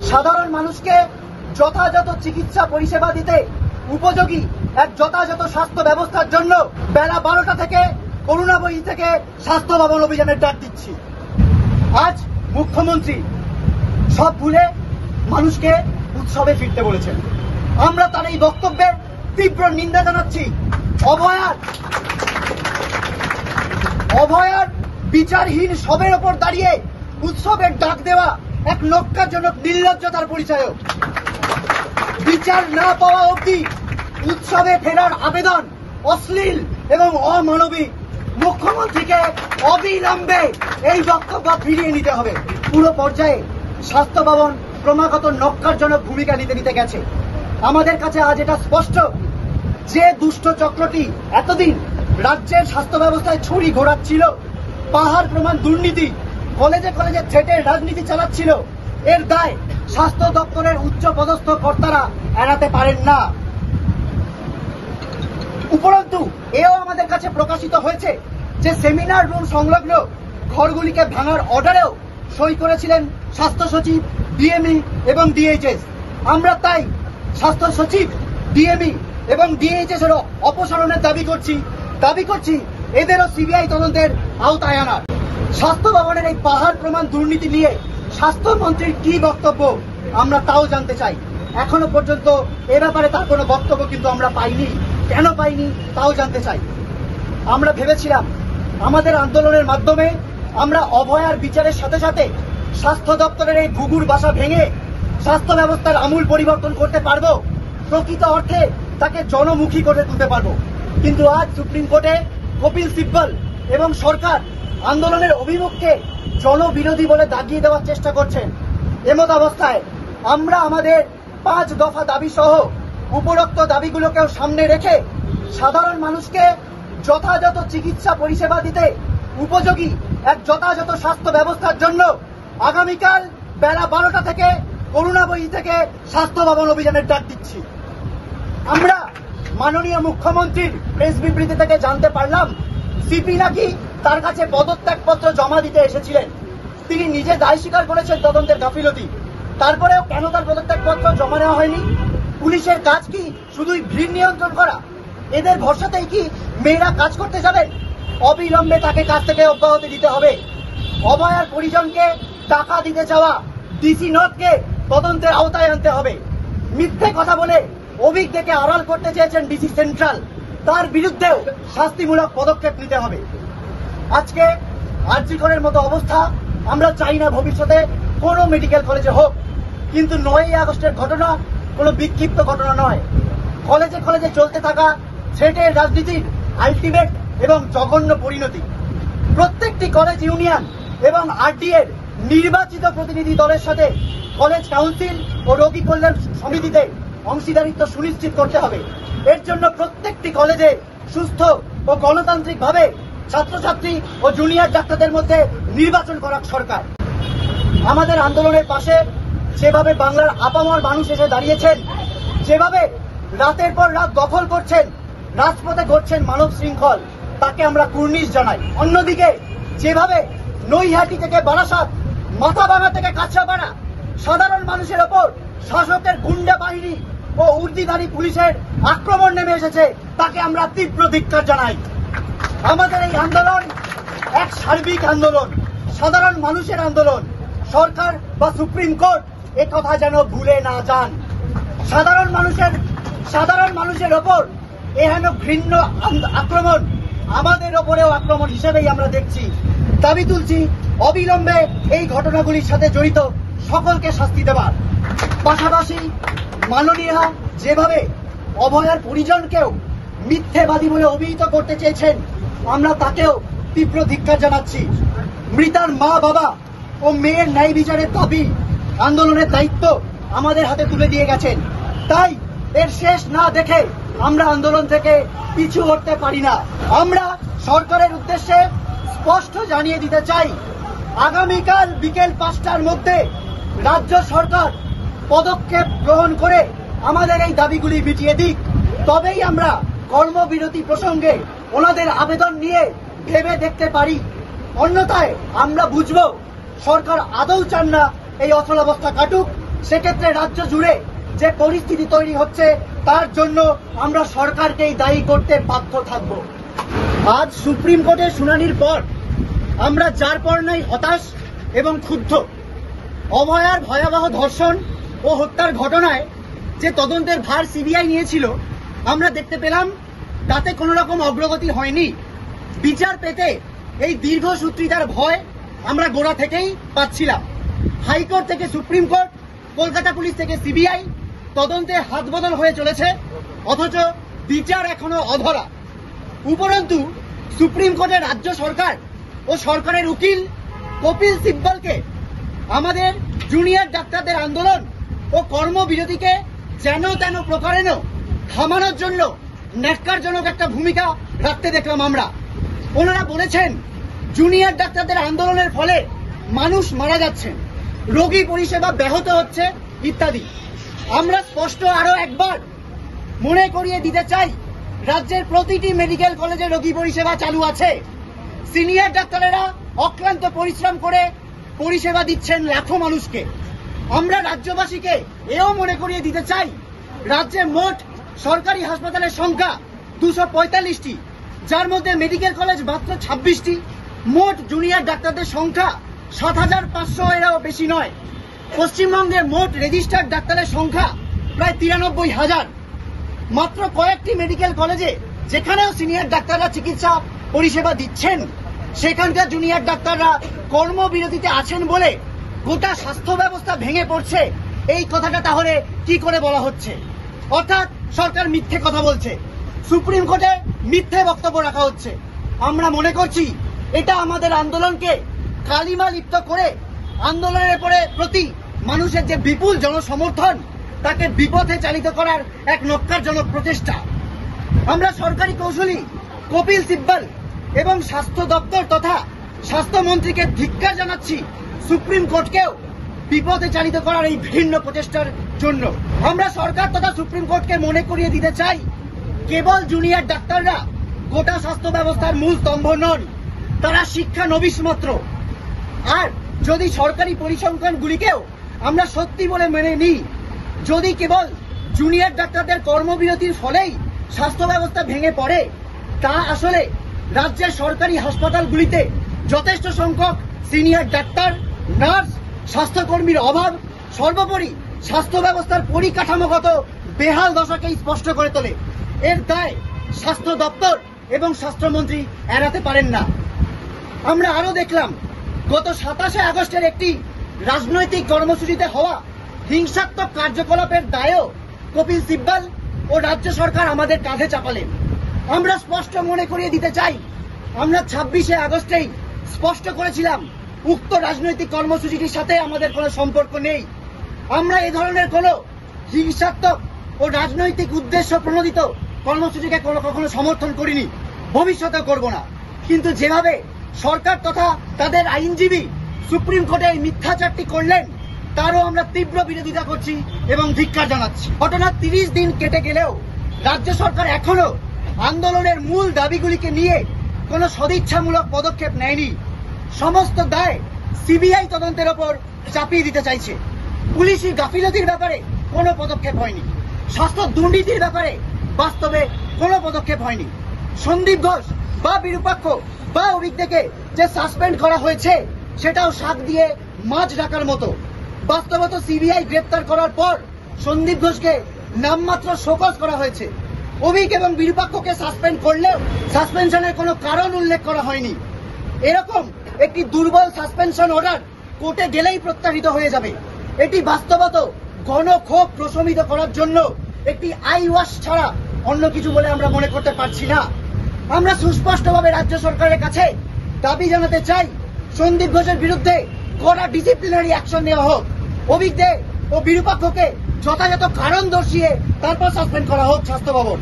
সাধারণ মানুষকে যথাযথ চিকিৎসা পরিষেবা দিতে উপযোগী এক যথাযথ স্বাস্থ্য ব্যবস্থার জন্য বেলা 12টা থেকে করুণাবয়ী থেকে স্বাস্থ্য ভবন অভিযানের ডাক দিচ্ছি। আজ মুখ্যমন্ত্রী সব ভুলে মানুষকে উৎসবে ফিরতে বলেছেন। আমরা তার এই বক্তব্যের তীব্র নিন্দা জানাচ্ছি। অভয়ার বিচারহীন সবের ওপর দাঁড়িয়ে উৎসবের ডাক দেওয়া এক ন্যক্কারজনক নির্লজ্জতার পরিচয়। বিচার না পাওয়া অবধি উৎসবে ফেরার আবেদন অশ্লীল এবং অমানবিক। মুখ্যমন্ত্রীকে অবিলম্বে এই বক্তব্য ফিরিয়ে নিতে হবে। পুরো পর্যায়ে স্বাস্থ্য ভবন ক্রমাগত ন্যক্কারজনক ভূমিকা নিতে গেছে। আমাদের কাছে আজ এটা স্পষ্ট যে দুষ্ট চক্রটি এতদিন রাজ্যের স্বাস্থ্য ব্যবস্থায় ছুরি ঘোরাচ্ছিল, পাহাড় প্রমাণ দুর্নীতি, কলেজে কলেজে থ্রেটের রাজনীতি চালাচ্ছিল, এর দায় স্বাস্থ্য দপ্তরের উচ্চ পদস্থ কর্তারা এড়াতে পারেন না। উপরন্তু এও আমাদের কাছে প্রকাশিত হয়েছে যে সেমিনার রুম সংলগ্ন ঘরগুলিকে ভাঙার অর্ডারেও সই করেছিলেন স্বাস্থ্য সচিব, ডিএমই এবং ডিএইচএস। আমরা তাই স্বাস্থ্য সচিব, ডিএমই এবং ডিএইচএস এর অপসারণের দাবি করছি এদেরও সিবিআই তদন্তের আওতায় আনার। স্বাস্থ্য ভবনের এই পাহাড় প্রমাণ দুর্নীতি নিয়ে স্বাস্থ্যমন্ত্রীর কি বক্তব্য আমরা তাও জানতে চাই। এখনো পর্যন্ত এ ব্যাপারে তার কোনো বক্তব্য কিন্তু আমরা পাইনি। কেন পাইনি তাও জানতে চাই। আমরা ভেবেছিলাম আমাদের আন্দোলনের মাধ্যমে আমরা অভয়ার বিচারের সাথে সাথে স্বাস্থ্য দপ্তরের এই ভুগুর বাসা ভেঙে স্বাস্থ্য ব্যবস্থার আমূল পরিবর্তন করতে পারবো, প্রকৃত অর্থে তাকে জনমুখী করে তুলতে পারবো। কিন্তু আজ সুপ্রিম কোর্টে কপিল সিব্বল এবং সরকার আন্দোলনের অভিমুখকে জনবিরোধী বলে দাগিয়ে দেওয়ার চেষ্টা করছেন। এমত অবস্থায় আমরা আমাদের 5 দফা দাবি সহ উপরোক্ত দাবিগুলোকেও সামনে রেখে সাধারণ মানুষকে যথাযথ চিকিৎসা পরিষেবা দিতে উপযোগী এক যথাযথ স্বাস্থ্য ব্যবস্থার জন্য আগামীকাল বেলা 12টা থেকে করুণাবয়ী থেকে স্বাস্থ্য ভবন অভিযানের ডাক দিচ্ছি। আমরা মাননীয় মুখ্যমন্ত্রীর প্রেস বিবৃতি থেকে জানতে পারলাম সিপি নাকি তার কাছে পদত্যাগপত্র জমা দিতে এসেছিলেন। তিনি নিজে দায় স্বীকার করেছেন তদন্তের গাফিলতি। তারপরেও কেন তার পদত্যাগপত্র জমা নেওয়া হয়নি? পুলিশের কাজ কি শুধুই ভিড় নিয়ন্ত্রণ করা? এদের ভরসাতেই কি মেয়েরা কাজ করতে যাবেন? অবিলম্বে তাকে কাজ থেকে অব্যাহতি দিতে হবে। অভয়ার পরিজনকে টাকা দিতে চাওয়া ডিসি নর্থকে তদন্তের আওতায় আনতে হবে। মিথ্যে কথা বলে অভিজ্ঞকে আড়াল করতে চেয়েছেন ডিসি সেন্ট্রাল, তার বিরুদ্ধেও শাস্তিমূলক পদক্ষেপ নিতে হবে। আজকে আরজি করের মতো অবস্থা আমরা চাই না ভবিষ্যতে কোনো মেডিকেল কলেজে হোক, কিন্তু 9ই আগস্টের ঘটনা কোনো বিক্ষিপ্ত ঘটনা নয়। কলেজে কলেজে চলতে থাকা থ্রেটের রাজনীতির আলটিমেট এবং জঘন্য পরিণতি। প্রত্যেকটি কলেজ ইউনিয়ন এবং আরডি এর নির্বাচিত প্রতিনিধি দলের সাথে কলেজ কাউন্সিল ও রোগী কল্যাণ সমিতিতে অংশীদারিত্ব সুনিশ্চিত করতে হবে। এর জন্য প্রত্যেকটি কলেজে সুস্থ ও গণতান্ত্রিকভাবে ছাত্রছাত্রী ও জুনিয়র ডাক্তারদের মধ্যে নির্বাচন করা সরকার। আমাদের আন্দোলনের পাশে যেভাবে বাংলার আপামর মানুষ এসে দাঁড়িয়েছেন, যেভাবে রাতের পর রাত দখল করছেন, রাজপথে ঘটছেন মানব শৃঙ্খল, তাকে আমরা কুর্নিশ জানাই। অন্যদিকে যেভাবে নৈহাটি থেকে বারাসাত, মাথাভাঙা থেকে কাঁচরাপাড়া সাধারণ মানুষের ওপর শাসকের গুন্ডা বাহিনী ও উর্দিধারী পুলিশের আক্রমণ নেমে এসেছে, তাকে আমরা তীব্র ধিক্কার জানাই। আমাদের এই আন্দোলন এক সার্বিক আন্দোলন, সাধারণ মানুষের আন্দোলন। সরকার বা সুপ্রিম কোর্ট একথা যেন ভুলে না যান। সাধারণ মানুষের ওপর এহেন ঘৃণ্য আক্রমণ আমাদের ওপরেও আক্রমণ হিসেবেই আমরা দেখছি। দাবি তুলছি অবিলম্বে এই ঘটনাগুলির সাথে জড়িত সকলকে শাস্তি দেবার। পাশাপাশি মাননীয়া যেভাবে অভয়ার পরিজনকেও মিথ্যেবাদী বলে অভিহিত করতে চেয়েছেন, আমরা তাকেও তীব্র ধিক্কার জানাচ্ছি। মৃতার মা বাবা ও মেয়ের ন্যায় বিচারের দাবি, আন্দোলনের দায়িত্ব আমাদের হাতে তুলে দিয়ে গেছেন। তাই এর শেষ না দেখে আমরা আন্দোলন থেকে পিছু হটতে পারি না। আমরা সরকারের উদ্দেশ্যে স্পষ্ট জানিয়ে দিতে চাই, আগামীকাল বিকেল 5টার মধ্যে রাজ্য সরকার পদক্ষেপ গ্রহণ করে আমাদের এই দাবিগুলি মিটিয়ে দিক, তবেই আমরা কর্মবিরতি প্রসঙ্গে ওনাদের আবেদন নিয়ে ভেবে দেখতে পারি। অন্যথায় আমরা বুঝব সরকার আদৌ চান না এই অচলাবস্থা কাটুক সেক্ষেত্রে রাজ্য জুড়ে যে পরিস্থিতি তৈরি হচ্ছে তার জন্য আমরা সরকারকেই দায়ী করতে বাধ্য থাকব। আজ সুপ্রিম কোর্টের শুনানির পর আমরা যার পর নাই হতাশ এবং ক্ষুব্ধ। অভয়ার ভয়াবহ ধর্ষণ ও হত্যার ঘটনায় যে তদন্তের ভার সিবিআই নিয়েছিল আমরা দেখতে পেলাম তাতে কোনো রকম অগ্রগতি হয়নি। বিচার পেতে এই দীর্ঘসূত্রিতার ভয় আমরা গোড়া থেকেই পাচ্ছিলাম। হাইকোর্ট থেকে সুপ্রিম কোর্ট, কলকাতা পুলিশ থেকে সিবিআই, তদন্তে হাত বদল হয়ে চলেছে, অথচ বিচার এখনো অধরা। উপরন্তু সুপ্রিম কোর্টের রাজ্য সরকার ও সরকারের উকিল কপিল সিব্বলকে আমাদের জুনিয়র ডাক্তারদের আন্দোলন ও কর্মবিরতিকে যেন তেন প্রকারেণ থামানোর জন্য ন্যাক্কারজনক একটা ভূমিকা রাখতে দেখলাম আমরা। ওনারা বলেছেন জুনিয়র ডাক্তারদের আন্দোলনের ফলে মানুষ মারা যাচ্ছেন, রোগী পরিষেবা ব্যাহত হচ্ছে ইত্যাদি। আমরা স্পষ্ট আরো একবার মনে করিয়ে দিতে চাই, রাজ্যের প্রতিটি মেডিকেল কলেজে রোগী পরিষেবা চালু আছে। সিনিয়র ডাক্তারেরা অক্লান্ত পরিশ্রম করে পরিষেবা দিচ্ছেন লাখো মানুষকে। আমরা রাজ্যবাসীকে এও মনে করিয়ে দিতে চাই, রাজ্যে মোট সরকারি হাসপাতালের সংখ্যা 245টি, যার মধ্যে মেডিকেল কলেজ মাত্র 26টি। মোট জুনিয়র ডাক্তারদের সংখ্যা 7,500 এরও বেশি নয়। পশ্চিমবঙ্গে মোট রেজিস্টার্ড ডাক্তারের সংখ্যা প্রায় 93,000। মাত্র কয়েকটি মেডিকেল কলেজে যেখানেও সিনিয়র ডাক্তাররা চিকিৎসা পরিষেবা দিচ্ছেন, সেখানকার জুনিয়র ডাক্তাররা কর্মবিরতিতে আছেন বলে গোটা স্বাস্থ্য ব্যবস্থা ভেঙে পড়ছে। এই কথাটা তাহলে কি করে বলা হচ্ছে? অর্থাৎ সরকার মিথ্যে কথা বলছে, সুপ্রিম কোর্টে মিথ্যে বক্তব্য রাখা হচ্ছে। আমরা মনে করছি এটা আমাদের আন্দোলনকে কালিমা লিপ্ত করে আন্দোলনের প্রতি মানুষের যে বিপুল জনসমর্থন তাকে বিপথে চালিত করার এক নক্কারজনক প্রচেষ্টা। আমরা সরকারি কৌশলী কপিল সিব্বল এবং স্বাস্থ্য দপ্তর তথা স্বাস্থ্যমন্ত্রীকে ধিক্কার জানাচ্ছি সুপ্রিম কোর্টকেও বিপথে চালিত করার এই ভিন্ন প্রচেষ্টার জন্য। আমরা সরকার তথা সুপ্রিম কোর্টকে মনে করিয়ে দিতে চাই, কেবল জুনিয়র ডাক্তাররা গোটা স্বাস্থ্য ব্যবস্থার মূল স্তম্ভ নন, তারা শিক্ষানবিশ মাত্র। আর যদি সরকারি পরিসংখ্যানগুলিকেও আমরা সত্যি বলে মেনে নিই, যদি কেবল জুনিয়র ডাক্তারদের কর্মবিরতির ফলেই স্বাস্থ্য ব্যবস্থা ভেঙে পড়ে, তা আসলে রাজ্যের সরকারি হাসপাতালগুলিতে যথেষ্ট সংখ্যক সিনিয়র ডাক্তার, নার্স, স্বাস্থ্যকর্মীর অভাব, সর্বোপরি স্বাস্থ্য ব্যবস্থার পরিকাঠামোগত বেহাল দশাকেই স্পষ্ট করে তোলে। এর দায় স্বাস্থ্য দপ্তর এবং স্বাস্থ্যমন্ত্রী এড়াতে পারেন না। আমরা আরো দেখলাম গত 27শে আগস্টের একটি রাজনৈতিক কর্মসূচিতে হওয়া হিংসাত্মক কার্যকলাপের দায়ও কপিল সিব্বল ও রাজ্য সরকার আমাদের কাঁধে চাপালেন। আমরা স্পষ্ট মনে করিয়ে দিতে চাই, আমরা 26শে আগস্টেই স্পষ্ট করেছিলাম উক্ত রাজনৈতিক কর্মসূচিটির সাথে আমাদের কোনো সম্পর্ক নেই। আমরা এ ধরনের কোনো হিংসাত্মক ও রাজনৈতিক উদ্দেশ্য প্রণোদিত কর্মসূচিকে কখনো সমর্থন করিনি, ভবিষ্যতেও করব না। কিন্তু যেভাবে সরকার তথা তাদের আইনজীবী সুপ্রিম কোর্টে এই মিথ্যাচারটি করলেন, তারও আমরা তীব্র বিরোধিতা করছি এবং ধিক্কার জানাচ্ছি। ঘটনা 30 দিন কেটে গেলেও রাজ্য সরকার এখনো আন্দোলনের মূল দাবিগুলিকে নিয়ে কোনো সদিচ্ছামূলক পদক্ষেপ নেয়নি। সমস্ত দায় সিবিআই তদন্তের ওপর চাপিয়ে দিতে চাইছে। পুলিশি গাফিলতির ব্যাপারে কোনো পদক্ষেপ হয়নি, স্বাস্থ্য দুর্নীতির ব্যাপারে বাস্তবে কোনো পদক্ষেপ হয়নি। সন্দীপ ঘোষ বা বিরূপাক্ষ বা অভিজ্ঞকে যে সাসপেন্ড করা হয়েছে, সেটাও শাক দিয়ে মাছ ঢাকার মতো। বাস্তবত সিবিআই গ্রেপ্তার করার পর সন্দীপ ঘোষকে নামমাত্র শোকজ করা হয়েছে। অভিক এবং বিরূপাক্ষকে সাসপেন্ড করলেও সাসপেনশনের কোনো কারণ উল্লেখ করা হয়নি। এরকম একটি দুর্বল সাসপেনশন অর্ডার কোর্টে গেলেই প্রত্যাহিত হয়ে যাবে। এটি বাস্তবত গণক্ষোভ প্রশমিত করার জন্য একটি আই ওয়াশ ছাড়া অন্য কিছু বলে আমরা মনে করতে পারছি না। আমরা সুস্পষ্টভাবে রাজ্য সরকারের কাছে দাবি জানাতে চাই, সন্দীপ ঘোষের বিরুদ্ধে কড়া ডিসিপ্লিনারি অ্যাকশন নেওয়া হোক। অভিক দে ও বিরূপাক্ষকে যথাযথ কারণ দর্শিয়ে তারপর সাসপেন্ড করা হোক স্বাস্থ্য ভবন।